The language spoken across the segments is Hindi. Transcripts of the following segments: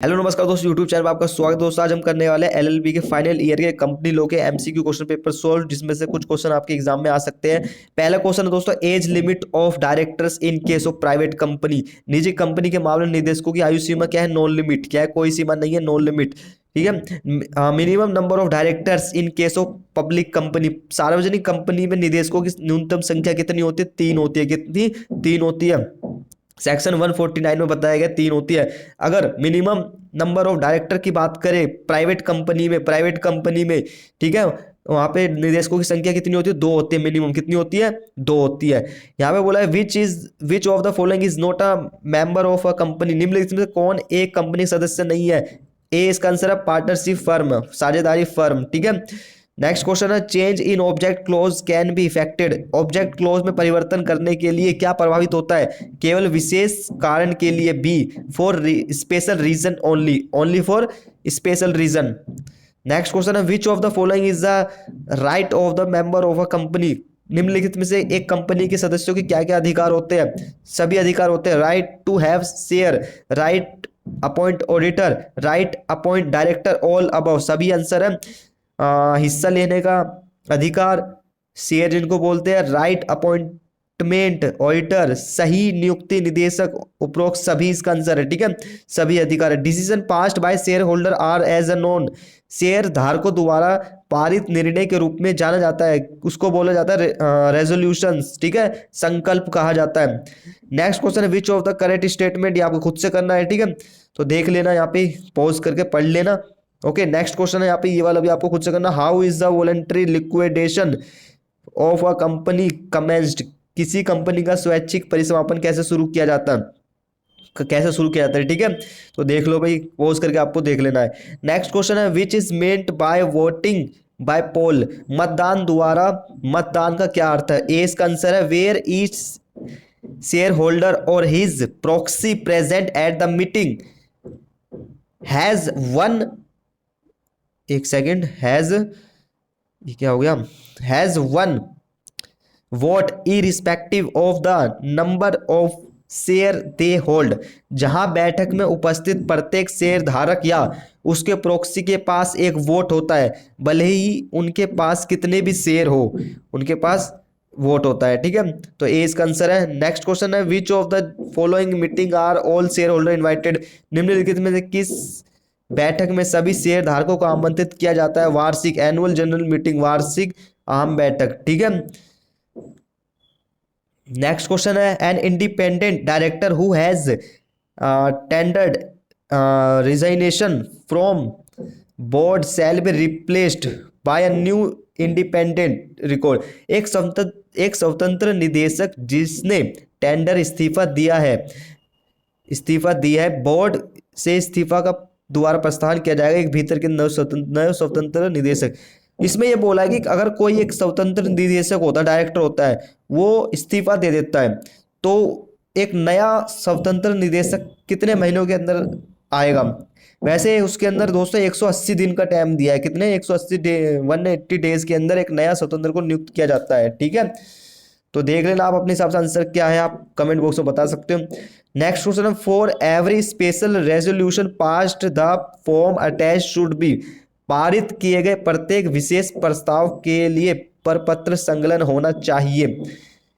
हेलो नमस्कार दोस्तों, यूट्यूब चैनल पर आपका स्वागत है। दोस्तों आज हम करने वाले हैं एलएलबी के फाइनल ईयर के कंपनी लॉ के एमसीक्यू क्वेश्चन पेपर सोल्व, जिसमें से कुछ क्वेश्चन आपके एग्जाम में आ सकते हैं। पहला क्वेश्चन है दोस्तों, age limit of directors in case of private company. निजी कंपनी के मामले में निदेशकों की आयु सीमा क्या है? No limit. क्या है? कोई सीमा नहीं है, नो लिमिट। ठीक है। Minimum number of directors in case of public company. सार्वजनिक कंपनी में निदेशकों की न्यूनतम संख्या कितनी होती है? 3 होती है। कितनी? 3 होती है। सेक्शन 149 में बताया गया 3 होती है। अगर मिनिमम नंबर ऑफ डायरेक्टर की बात करें प्राइवेट कंपनी में, ठीक है, वहां पे निदेशकों की संख्या कितनी होती है? 2 होती है। मिनिमम कितनी होती है? 2 होती है। यहाँ पे बोला है which of the following is not a member of a company. निम्नलिखित में से कौन एक कंपनी सदस्य नहीं है? ए इसका आंसर है पार्टनरशिप फर्म, साझेदारी फर्म। ठीक है। नेक्स्ट क्वेश्चन है, change in object close can be affected. Object close में परिवर्तन करने के लिए क्या प्रभावित होता है? केवल विशेष कारण के लिए। B for special reason only, only for special reason. Next question है, which of the following is the right of the member of a company. निम्नलिखित में से एक कंपनी के सदस्यों के क्या क्या अधिकार होते हैं? सभी अधिकार होते हैं। Right to have share, right appoint auditor, right appoint director, all above. सभी आंसर है। हिस्सा लेने का अधिकार, शेयर जिनको बोलते हैं, राइट अपॉइंटमेंट ऑडिटर, सही नियुक्ति निदेशक, उपरोक्त सभी इसका आंसर है। ठीक है, सभी अधिकार है। Decision passed by share holder are as a non. Share धारकों द्वारा पारित निर्णय के रूप में जाना जाता है, उसको बोला जाता है रेजोल्यूशन। ठीक है, संकल्प कहा जाता है। नेक्स्ट क्वेश्चन है, which of the correct statement, ये आपको खुद से करना है। ठीक है, तो देख लेना, यहाँ पे पॉज करके पढ़ लेना। ओके, नेक्स्ट क्वेश्चन है यहाँ पे, ये वाला भी आपको खुद से करना। How is the voluntary liquidation of a company commenced. किसी कंपनी का स्वैच्छिक परिसमापन कैसे शुरू किया जाता है? कैसे शुरू किया जाता है? ठीक है, तो देख लो भाई, पोज करके आपको देख लेना है। नेक्स्ट क्वेश्चन है, which is meant by voting by poll. मतदान द्वारा, मतदान का क्या अर्थ है? ए इसका आंसर है वेयर ईच शेयर होल्डर और his proxy present at the meeting has one, एक सेकेंड, हैज, ये क्या हो गया? Has one vote irrespective of the number of share they hold. जहां बैठक में उपस्थित प्रत्येक शेयर धारक या उसके प्रोक्सी के पास एक वोट होता है, भले ही उनके पास कितने भी शेयर हो, उनके पास वोट होता है। ठीक है, तो ए इसका आंसर है। नेक्स्ट क्वेश्चन है, which of the following meeting are all share holder invited. निम्नलिखित में से किस बैठक में सभी शेयर धारकों को आमंत्रित किया जाता है? वार्षिक, एनुअल जनरल मीटिंग, वार्षिक आम बैठक। ठीक है। नेक्स्ट क्वेश्चन है, an independent director who has tendered resignation from board shall be replaced by a new independent record. एक स्वतंत्र निदेशक जिसने टेंडर इस्तीफा दिया है, बोर्ड से इस्तीफा का दोबारा प्रस्थान किया जाएगा। एक भीतर के नव स्वतंत्र निदेशक। इसमें यह बोला है कि अगर कोई एक स्वतंत्र निदेशक होता है, डायरेक्टर होता है, वो इस्तीफा दे देता है, तो एक नया स्वतंत्र निदेशक कितने महीनों के अंदर आएगा? वैसे उसके अंदर दोस्तों 180 दिन का टाइम दिया है। कितने? 180 डे, 180 डेज के अंदर एक नया स्वतंत्र को नियुक्त किया जाता है। ठीक है, तो देख लेना आप अपने हिसाब से आंसर क्या है, आप कमेंट बॉक्स में बता सकते हो। नेक्स्ट क्वेश्चन है, for every special resolution passed the form attach should be. पारित किए गए प्रत्येक विशेष प्रस्ताव के लिए परपत्र संकलन होना चाहिए।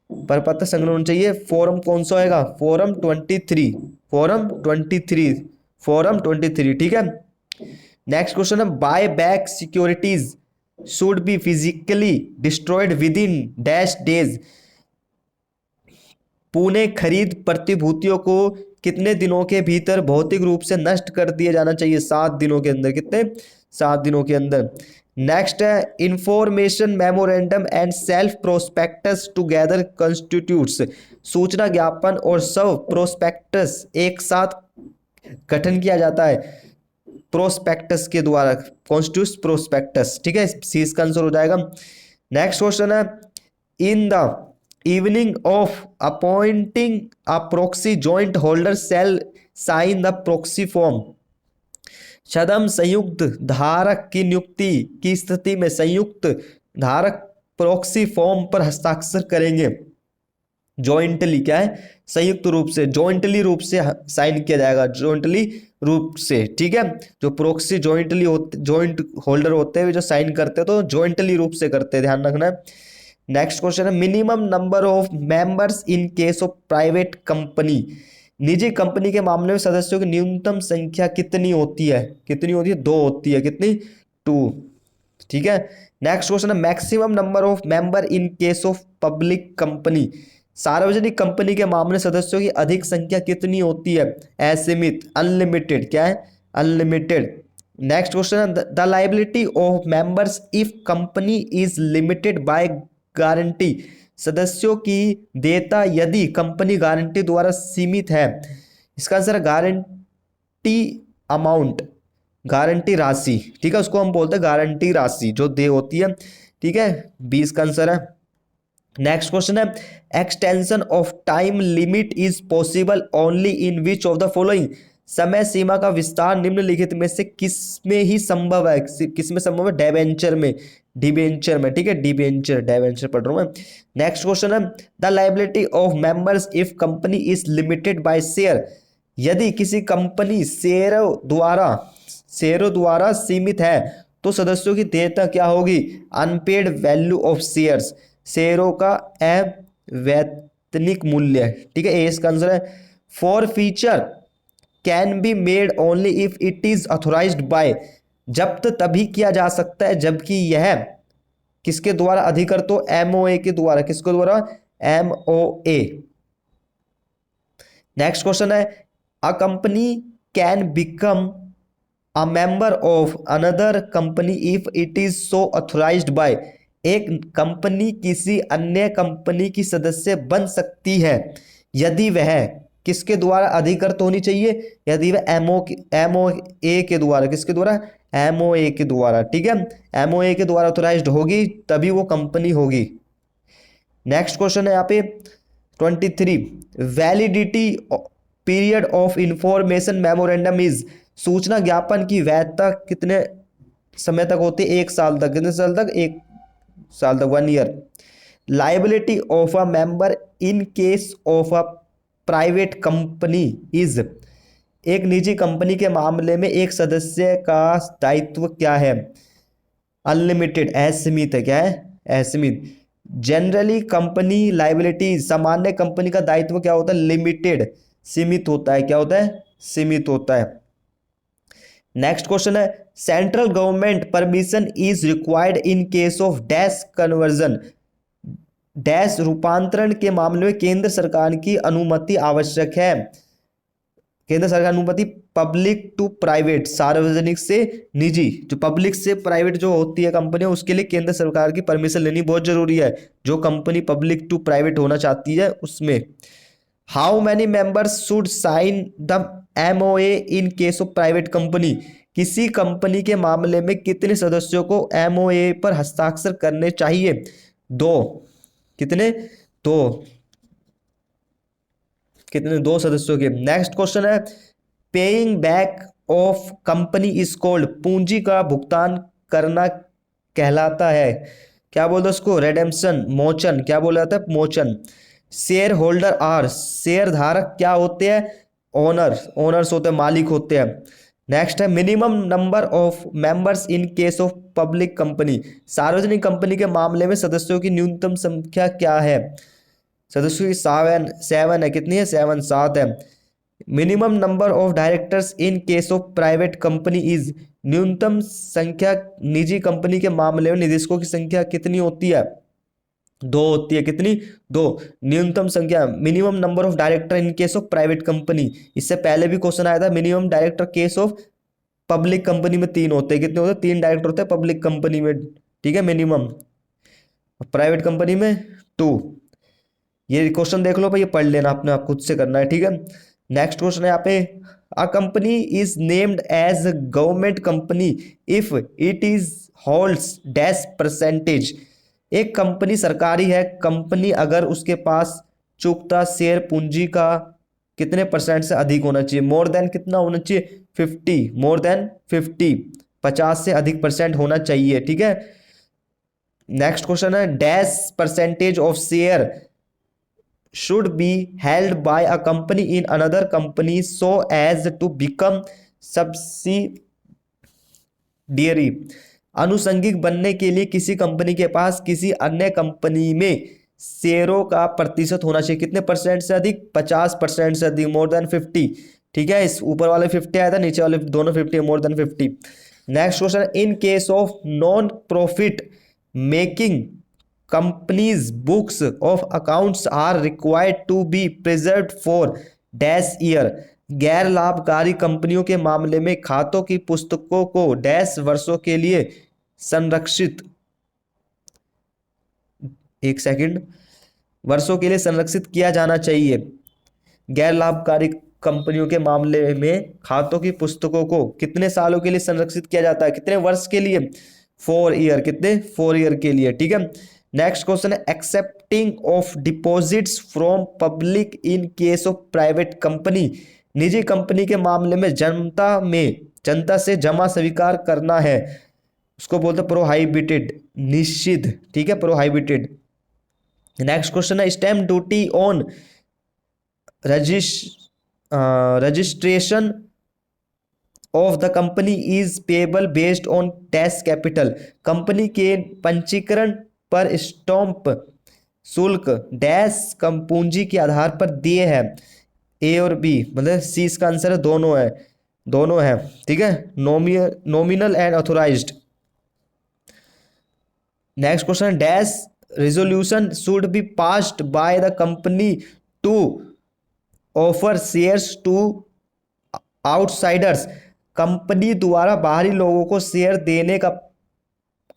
परपत्र संकलन होना चाहिए। फॉर्म कौन सा होगा? Form 23, form 23, form 23। ठीक है। नेक्स्ट क्वेश्चन है, buy back securities should be physically destroyed with in dash days. Pune खरीद प्रतिभूतियों को कितने दिनों के भीतर भौतिक रूप से नष्ट कर दिया जाना चाहिए? 7 दिनों के अंदर। कितने? 7 दिनों के अंदर। नेक्स्ट है, information memorandum and self prospectus together constitutes. सूचना ज्ञापन और सब प्रोस्पेक्टस एक साथ गठन किया जाता है प्रोस्पेक्टस के द्वारा, कॉन्स्टिट्यूट्स प्रोस्पेक्टस। ठीक है, सी इसका आंसर हो जाएगा। नेक्स्ट क्वेश्चन है, in the event of appointing a proxy joint holder shall sign the proxy form. छदम संयुक्त धारक की नियुक्ति की स्थिति में संयुक्त धारक प्रॉक्सी फॉर्म पर हस्ताक्षर करेंगे। जॉइंटली क्या है? संयुक्त रूप से, जॉइंटली रूप से साइन किया जाएगा, जॉइंटली रूप से, ठीक है। जो प्रोक्सी जॉइंटली होते, जॉइंट होल्डर होते हैं जो साइन करते हैं तो जॉइंटली रूप से करते हैं, ध्यान रखना है। नेक्स्ट क्वेश्चन है minimum number of members in case of private company. निजी कंपनी के मामले में सदस्यों की न्यूनतम संख्या कितनी होती है? कितनी होती है? 2 होती है। कितनी? 2, ठीक है। नेक्स्ट क्वेश्चन है maximum number of member in case of public company. सार्वजनिक कंपनी के मामले में सदस्यों की अधिक संख्या कितनी होती है? असीमित, अनलिमिटेड। क्या है? अनलिमिटेड। नेक्स्ट क्वेश्चन है the liability of members if company is limited by guarantee. सदस्यों की देयता यदि कंपनी गारंटी द्वारा सीमित है। इसका आंसर है गारंटी अमाउंट, गारंटी राशि, ठीक है, उसको हम बोलते हैं गारंटी राशि जो दे होती है, ठीक है। 20 का आंसर है। नेक्स्ट क्वेश्चन है extension of time limit is possible only in which of the following. समय सीमा का विस्तार निम्नलिखित में से किस में ही संभव है? किस में संभव है? डेबेंचर में, डिबेंचर में, ठीक है, डिबेंचर, डेबेंचर पढ़ रहा हूं मैं। नेक्स्ट क्वेश्चन है the liability of members if company is limited by share. यदि किसी कंपनी शेयरों द्वारा सीमित है तो सदस्यों की देयता क्या होगी? अनपेड वैल्यू ऑफ शेयर्स, शेयरों का अवैतनिक मूल्य, ठीक है, इसका आंसर है। Forfeiture can be made only if it is authorised by. जब्त तभी किया जा सकता है जबकि यह किसके द्वारा अधिकृत हो? एमओए के द्वारा। किसके द्वारा? एमओए। नेक्स्ट क्वेश्चन है a company can become a member of another company if it is so authorised by. एक कंपनी किसी अन्य कंपनी की सदस्य बन सकती है यदि वह किसके द्वारा अधिकृत होनी चाहिए? यदि वह एमओए के द्वारा। किसके द्वारा? एमओए के द्वारा, ठीक है, एमओए के द्वारा ऑथोराइज्ड होगी तभी वो कंपनी होगी। नेक्स्ट क्वेश्चन है यहाँ पे 23 validity period of information memorandum is. सूचना ज्ञापन की वैधता कितने समय तक होती है? 1 साल तक। कितने साल तक? 1 साल तक, 1 year. Liability of a member in case of a private company is. एक निजी कंपनी के मामले में एक सदस्य का दायित्व क्या है? अनलिमिटेड, असीमित है। क्या है? असीमित। जनरली कंपनी लाइबिलिटी, सामान्य कंपनी का दायित्व क्या होता है? लिमिटेड, सीमित होता है। क्या होता है? सीमित होता है। नेक्स्ट क्वेश्चन है central government permission is required in case of dash conversion. Dash रूपांतरण के मामले में केंद्र सरकार की अनुमति आवश्यक है। केंद्र सरकार अनुमति पब्लिक टू प्राइवेट, सार्वजनिक से निजी, जो पब्लिक से प्राइवेट जो होती है कंपनी, उसके लिए केंद्र सरकार की परमिशन लेनी बहुत जरूरी है। जो कंपनी पब्लिक टू प्राइवेट होना चाहती है उसमें। How many members should sign the MOA in case of private company. किसी कंपनी के मामले में कितने सदस्यों को एमओए पर हस्ताक्षर करने चाहिए? 2। कितने? 2। कितने? 2 सदस्यों के। नेक्स्ट क्वेश्चन है paying back of company is called. पूंजी का भुगतान करना कहलाता है, क्या बोलते हैं उसको? रेडेम्पशन, मोचन। क्या बोला जाता है? मोचन। शेयर होल्डर आर, शेयर धारक क्या होते हैं? ओनर्स होते हैं, मालिक होते हैं। नेक्स्ट है minimum number of members in case of public company. सार्वजनिक कंपनी के मामले में सदस्यों की न्यूनतम संख्या क्या है? सदस्यों की 7 है। कितनी है? 7 है। Minimum number of directors in case of private company is. न्यूनतम संख्या निजी कंपनी के मामले में निदेशकों की संख्या कितनी होती है? 2 होती है। कितनी? 2। न्यूनतम संख्या minimum number of director in case of private company. इससे पहले भी क्वेश्चन आया था minimum director case of public company में 3 होते हैं। कितने होते हैं? 3 डायरेक्टर होते हैं पब्लिक कंपनी में, ठीक है, मिनिमम। प्राइवेट कंपनी में 2। ये क्वेश्चन देख लो भाई, ये पढ़ लेना, आपने आप खुद से करना है, ठीक है। नेक्स्ट क्वेश्चन है यहाँ पे a company is named as government company if it is holds dash percentage. एक कंपनी सरकारी है कंपनी अगर उसके पास चुकता शेयर पूंजी का कितने परसेंट से अधिक होना चाहिए? मोर देन कितना होना चाहिए? 50, मोर देन 50, 50 से अधिक परसेंट होना चाहिए, ठीक है। नेक्स्ट क्वेश्चन है dash percentage of share should be held by a company in another company so as to become subsidiary। आनुषंगिक बनने के लिए किसी कंपनी के पास किसी अन्य कंपनी में शेयरों का प्रतिशत होना चाहिए। कितने परसेंट से अधिक? 50% से अधिक, मोर देन 50। ठीक है, इस ऊपर वाले 50 आया था, नीचे वाले दोनों 50, more than 50। Next question, in case of non profit making companies books of accounts are required to be preserved for dash year। गैर लाभकारी कंपनियों के मामले में खातों की पुस्तकों को डैश वर्षों के लिए संरक्षित, एक सेकंड, वर्षों के लिए संरक्षित किया जाना चाहिए। गैर लाभकारी कंपनियों के मामले में खातों की पुस्तकों को कितने सालों के लिए संरक्षित किया जाता है? कितने वर्ष के लिए? 4 ईयर। कितने? 4 ईयर के लिए। ठीक है, नेक्स्ट क्वेश्चन है, accepting of deposits from public in case of private company. निजी कंपनी के मामले में जनता से जमा स्वीकार करना है, उसको बोलते हैं प्रोहाइबिटेड, निषिद्ध। ठीक है, प्रोहाइबिटेड। नेक्स्ट क्वेश्चन है, stamp duty on registration of the company is payable based on tax capital. Company के पंजीकरण पर स्टैम्प शुल्क डैश कम पूंजी के आधार पर दिए हैं। ए और बी, मतलब सी इसका आंसर है, दोनों है, दोनों है। ठीक है, nominal and authorised. Next question, dash resolution should be passed by the company to offer shares to outsiders. Company द्वारा बाहरी लोगों को शेयर देने का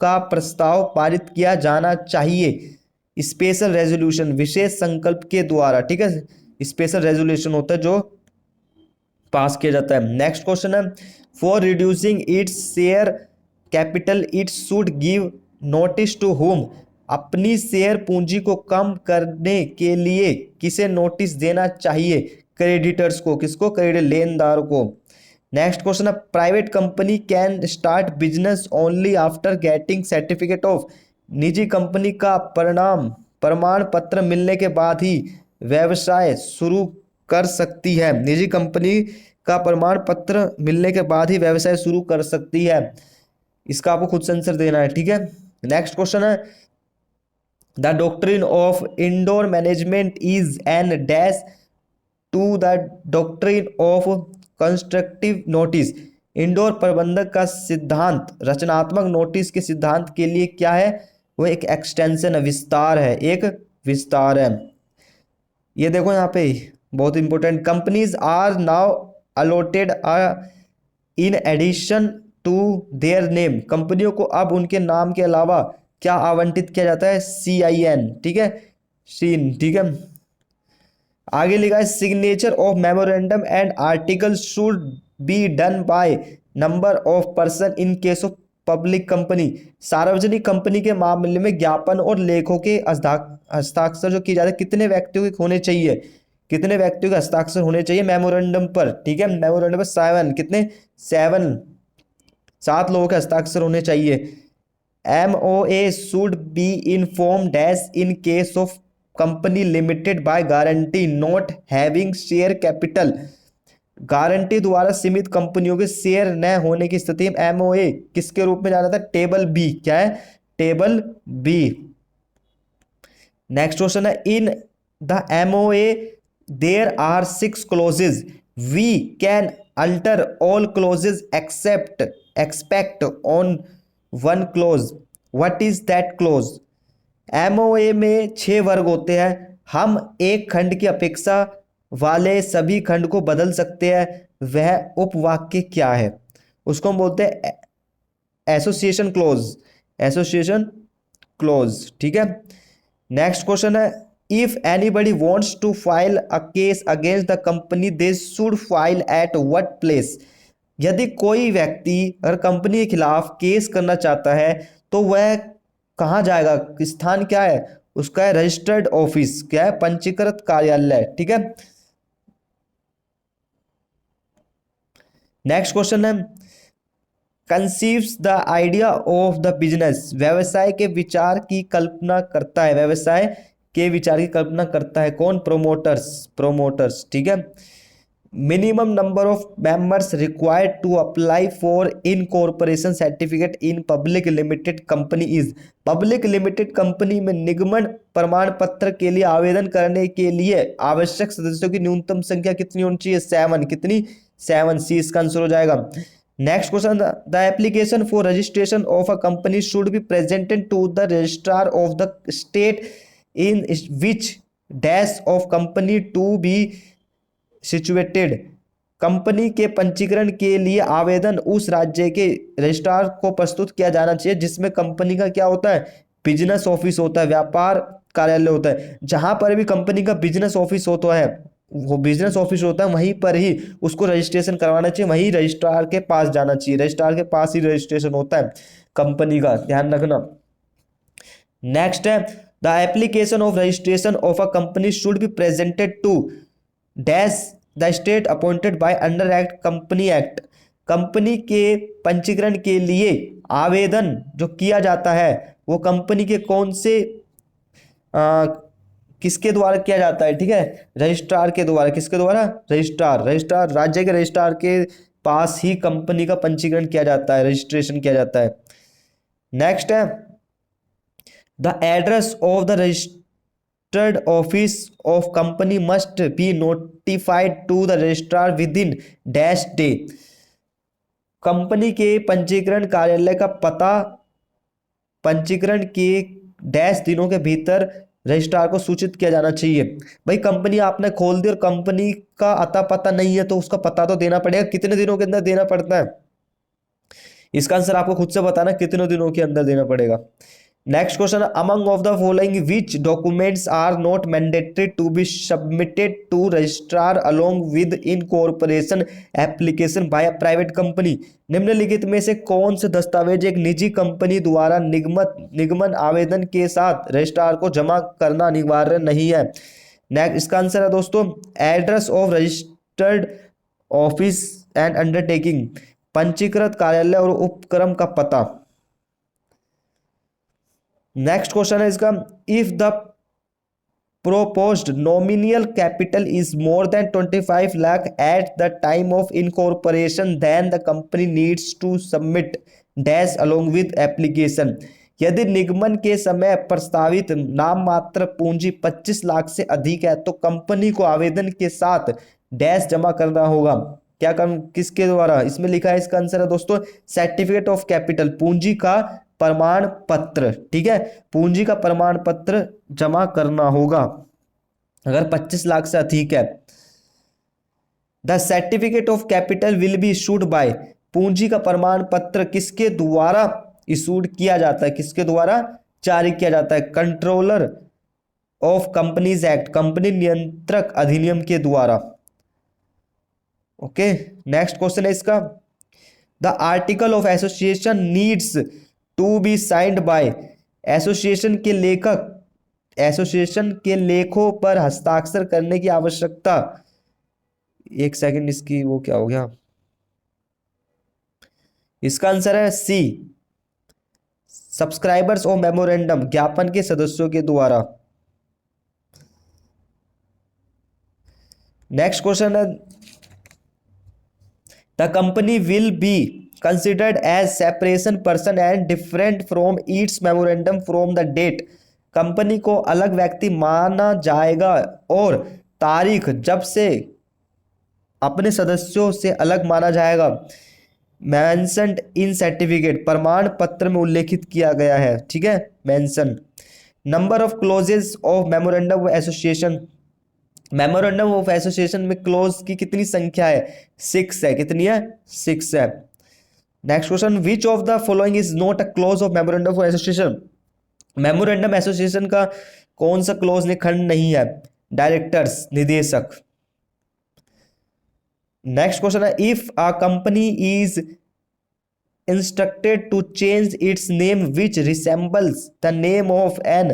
प्रस्ताव पारित किया जाना चाहिए। स्पेशल रेजोल्यूशन, विशेष संकल्प के द्वारा। ठीक है, स्पेशल रेजोल्यूशन होता है जो पास किया जाता है। नेक्स्ट क्वेश्चन है, for reducing its share capital it should give notice to whom. अपनी शेयर पूंजी को कम करने के लिए किसे नोटिस देना चाहिए? क्रेडिटर्स को। किसको? क्रेडिट लेनदार को। नेक्स्ट क्वेश्चन है, private company can start business only after getting certificate of. निजी कंपनी का प्रमाण पत्र मिलने के बाद ही व्यवसाय शुरू कर सकती है। निजी कंपनी का प्रमाण पत्र मिलने के बाद ही व्यवसाय शुरू कर सकती है। इसका आपको खुद से आंसर देना है। ठीक है, नेक्स्ट क्वेश्चन है, the doctrine of indoor management is an dash to the doctrine of constructive notice. Indoor प्रबंधक का सिद्धांत रचनात्मक नोटिस के सिद्धांत के लिए क्या है? वो एक एक्सटेंशन है, विस्तार है, एक विस्तार है। ये देखो यहाँ पे बहुत important, companies are now allotted in addition to their name. कंपनियों को अब उनके नाम के अलावा क्या आवंटित किया जाता है? CIN। ठीक है, सीन। ठीक है, आगे लिखा है, signature of memorandum and article should be done by number of person in case of public company. सार्वजनिक कंपनी के मामले में ज्ञापन और लेखों के हस्ताक्षर जो किए जाते हैं, कितने व्यक्तियों के होने चाहिए? कितने व्यक्तियों के हस्ताक्षर होने चाहिए मेमोरेंडम पर? ठीक है, मेमोरेंडम पर 7, कितने? 7 लोगों के हस्ताक्षर होने चाहिए। MOA should be inform dash in case of company limited by guarantee not having share capital. Guarantee द्वारा सीमित कंपनियों के शेयर न होने की स्थिति में MOA किसके रूप में जाना था? Table B. क्या है? Table B. नेक्स्ट क्वेश्चन है, in the MOA there are 6 clauses, we can alter all clauses expect on 1 clause, what is that clause? MOA में 6 वर्ग होते हैं, हम एक खंड की अपेक्षा वाले सभी खंड को बदल सकते हैं, वह उपवाक्य क्या है? उसको हम बोलते हैं एसोसिएशन क्लोज, एसोसिएशन क्लोज। ठीक है, नेक्स्ट क्वेश्चन है, if anybody wants to file a case against the company they should file at what place? यदि कोई व्यक्ति अगर कंपनी के खिलाफ केस करना चाहता है तो वह कहाँ जाएगा? स्थान क्या है उसका? है रजिस्टर्ड ऑफिस। क्या है? पंजीकृत कार्यालय। ठीक है, नेक्स्ट क्वेश्चन है, conceives the idea of the business. व्यवसाय के विचार की कल्पना करता है। व्यवसाय के विचार की कल्पना करता है? कौन? प्रोमोटर्स, प्रोमोटर्स, ठीक है। Minimum number of members required to apply for incorporation certificate in public limited company is. Public limited company में निगमन प्रमाण पत्र के लिए आवेदन करने के लिए आवश्यक सदस्यों की न्यूनतम संख्या कितनी होनी चाहिए? 7। कितनी? 7। सी इसका आंसर हो जाएगा। Next question, the application for registration of a company should be presented to the registrar of the state in which dash of company to be situated. Company के पंजीकरण के लिए आवेदन उस राज्य के रजिस्ट्रार को प्रस्तुत किया जाना चाहिए जिसमें कंपनी का क्या होता है? बिजनेस ऑफिस होता है, व्यापार कार्यालय होता है। जहां पर भी कंपनी का बिजनेस ऑफिस होता है, वो बिजनेस ऑफिस होता है, वहीं पर ही उसको रजिस्ट्रेशन करवाना चाहिए, वहीं रजिस्ट्रार के पास जाना चाहिए, रजिस्ट्रार के पास ही रजिस्ट्रेशन होता है कंपनी का, ध्यान रखना। नेक्स्ट है, the application of registration of a company should be presented to dash the state appointed by under act company act. Company के पंजीकरण के लिए आवेदन जो किया जाता है वो कंपनी के कौन से किसके द्वारा किया जाता है? ठीक है, रजिस्ट्रार के द्वारा। किसके द्वारा? रजिस्ट्रार, रजिस्ट्रार, राज्य के रजिस्ट्रार के पास ही कंपनी का पंजीकरण किया जाता है, रजिस्ट्रेशन किया जाता है। नेक्स्ट है, the address of the registered office of company must be notified to the registrar with in dash day. Company के पंजीकरण कार्यालय का पता पंजीकरण के डैश दिनों के भीतर रजिस्ट्रार को सूचित किया जाना चाहिए। भाई कंपनी आपने खोल दी और कंपनी का अता पता नहीं है तो उसका पता तो देना पड़ेगा। कितने दिनों के अंदर देना पड़ता है? इसका आंसर आपको खुद से बताना कितने दिनों के अंदर देना पड़ेगा। Next question, among of the following which documents are not mandatory to be submitted to registrar along with incorporation application by a private company. निम्नलिखित में से कौन से दस्तावेज एक निजी कंपनी द्वारा निगमन आवेदन के साथ रजिस्ट्रार को जमा करना अनिवार्य नहीं है? नेक्स्ट इसका आंसर है दोस्तों, address of registered office and undertaking, पंजीकृत कार्यालय और उपक्रम का पता। नेक्स्ट क्वेश्चन है इसका, if the proposed nominal capital is more than 25 lakh at the time of incorporation then the company needs to submit dash along with application. यदि निगमन के समय प्रस्तावित नाम मात्र पूंजी 25 लाख से अधिक है तो कंपनी को आवेदन के साथ डैश जमा करना होगा। क्या कर किसके द्वारा? इसमें लिखा है, इसका आंसर है दोस्तों सर्टिफिकेट ऑफ कैपिटल, पूंजी का प्रमाण पत्र। ठीक है, पूंजी का प्रमाण पत्र जमा करना होगा अगर 25 लाख से अधिक है। The certificate of capital will be issued by, पूंजी का प्रमाण पत्र किसके द्वारा इशूड किया जाता है? किसके द्वारा जारी किया जाता है? Controller of companies act, company नियंत्रक अधिनियम के द्वारा। ओके, नेक्स्ट क्वेश्चन है इसका, the article of association needs to be signed by, association के लेखक, एसोसिएशन के लेखों पर हस्ताक्षर करने की आवश्यकता। एक सेकंड, इसकी वो क्या हो गया? इसका आंसर है सी, सब्सक्राइबर्स ऑफ मेमोरेंडम, ज्ञापन के सदस्यों के द्वारा। नेक्स्ट क्वेश्चन है, the company will be considered as separation person and different from its memorandum from the date, company को अलग व्यक्ति माना जाएगा और तारीख जब से अपने सदस्यों से अलग माना जाएगा। मेंशन्ड इन सर्टिफिकेट, प्रमाण पत्र में उल्लेखित किया गया है। ठीक है, mention. Number of clauses of memorandum of association, memorandum of association में क्लोज की कितनी संख्या है? 6 है। कितनी है? 6 है। Next question, which of the following is not a close of memorandum of association, memorandum association का कौन सा क्लोज ने खंड नहीं है? डायरेक्टर्स, निदेशक। नेक्स्ट क्वेश्चन है, if a company is instructed to change its name which resembles the name of an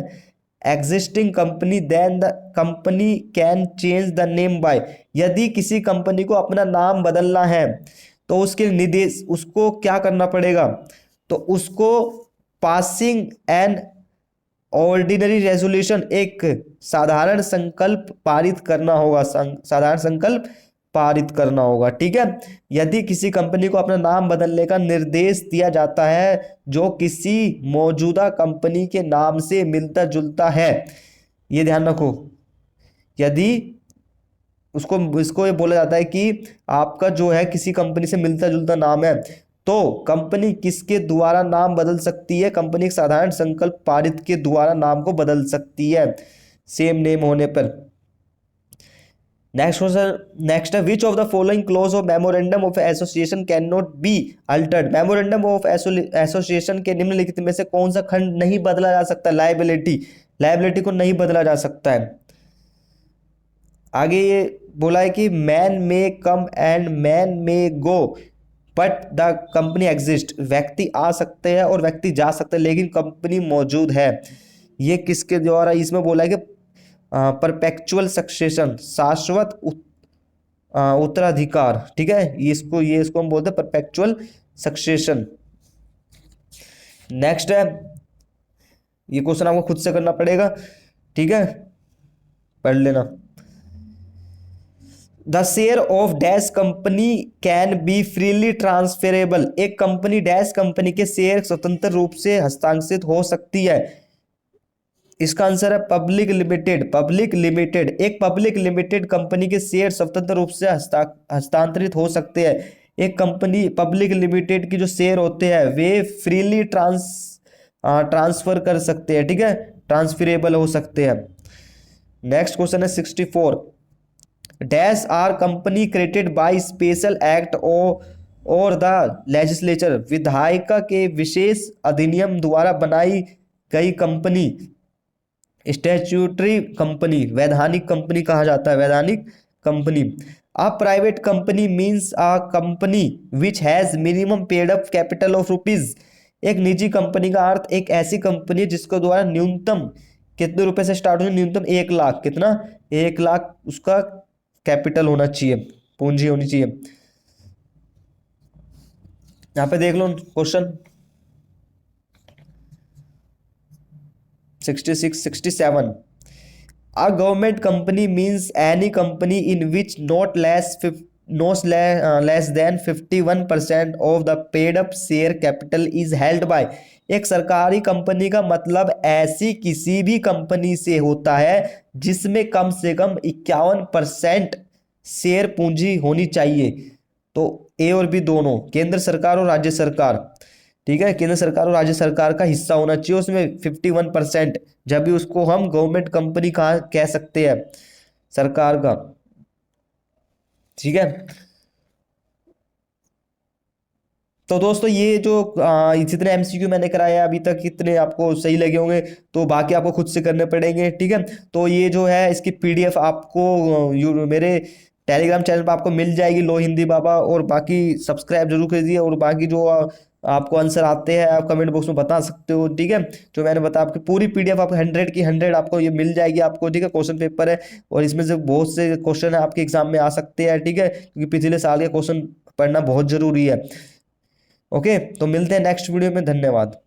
existing company then the company can change the name by, यदि किसी कंपनी को अपना नाम बदलना है तो उसके निर्देश उसको क्या करना पड़ेगा? तो उसको पासिंग एन ऑर्डिनरी रेजोल्यूशन, एक साधारण संकल्प पारित करना होगा, साधारण संकल्प पारित करना होगा। ठीक है। यदि किसी कंपनी को अपना नाम बदलने का निर्देश दिया जाता है जो किसी मौजूदा कंपनी के नाम से मिलता जुलता है, ये ध्यान रखो, यदि उसको इसको ये बोला जाता है कि आपका जो है किसी कंपनी से मिलता जुलता नाम है, तो कंपनी किसके द्वारा नाम बदल सकती है? कंपनी एक साधारण संकल्प पारित के द्वारा नाम को बदल सकती है सेम नेम होने पर। नेक्स्ट क्वेश्चन, नेक्स्ट है which of the following close of memorandum of association can not be altered. Memorandum of association के निम्नलिखित में से कौन सा खंड नहीं बदला जा सकता? लायबिलिटी, लायबिलिटी को नहीं बदला जा सकता है। आगे ये बोला है कि man may come and man may go but the company exist. व्यक्ति आ सकते हैं और व्यक्ति जा सकते हैं लेकिन कंपनी मौजूद है। ये किसके द्वारा? इसमें बोला है कि परपेचुअल सक्सेशन, शाश्वत उत्तराधिकार। ठीक है, ये इसको हम बोलते हैं परपेचुअल सक्सेशन। नेक्स्ट है, ये क्वेश्चन आपको खुद से करना पड़ेगा। ठीक है, पढ़ लेना। The share of dash company can be freely transferable. एक कंपनी डैश कंपनी के शेयर स्वतंत्र रूप से हस्तांतरित हो सकती है। इसका आंसर है पब्लिक लिमिटेड। पब्लिक लिमिटेड, एक पब्लिक लिमिटेड कंपनी के शेयर स्वतंत्र रूप से हस्तांतरित हो सकते हैं। एक कंपनी पब्लिक लिमिटेड की जो शेयर होते हैं वे फ्रीली ट्रांसफर कर सकते हैं। ठीक है, ट्रांसफरेबल हो सकते हैं। नेक्स्ट क्वेश्चन है 64। Dash are company created by special act और द लेजिस्लेचर। विधायिका के विशेष अधिनियम द्वारा बनाई गई कंपनी स्टैट्यूटरी कंपनी, वैधानिक कंपनी कहा जाता है, वैधानिक company. A private company means a company which has minimum paid up capital of rupees. एक निजी कंपनी का अर्थ एक ऐसी कंपनी है जिसको द्वारा न्यूनतम कितने रुपए से स्टार्ट हो? न्यूनतम 1 लाख। कितना? 1 लाख उसका कैपिटल होना चाहिए, पूंजी होनी चाहिए। यहां पे देख लो question 66, 67। A government company means any company in which not less than 51% of the paid up share capital is held by। एक सरकारी कंपनी का मतलब ऐसी किसी भी कंपनी से होता है जिसमें कम से कम 51% शेयर पूंजी होनी चाहिए। तो ए और बी दोनों, केंद्र सरकार और राज्य सरकार। ठीक है, केंद्र सरकार और राज्य सरकार का हिस्सा होना चाहिए उसमें 51%, जब भी उसको हम गवर्नमेंट कंपनी कह सकते हैं, सरकार का। ठीक है, तो दोस्तों ये जो जितने एमसीक्यू मैंने कराया अभी तक कितने आपको सही लगे होंगे, तो बाकी आपको खुद से करने पड़ेंगे। ठीक है, तो ये जो है इसकी पीडीएफ आपको मेरे टेलीग्राम चैनल पर आपको मिल जाएगी, लो हिंदी बाबा। और बाकी सब्सक्राइब जरूर कर दीजिए, और बाकी जो आपको आंसर आते हैं आप कमेंट बॉक्स में बता सकते हो। ठीक है, जो मैंने बताया आपकी पूरी पीडीएफ आपको 100 की 100 आपको ये मिल जाएगी आपको। ठीक है, क्वेश्चन पेपर है और इसमें से बहुत से क्वेश्चन है आपके एग्जाम में आ सकते हैं। ठीक है, क्योंकि पिछले साल के क्वेश्चन पढ़ना बहुत जरूरी है। ओके, तो मिलते हैं नेक्स्ट वीडियो में। धन्यवाद।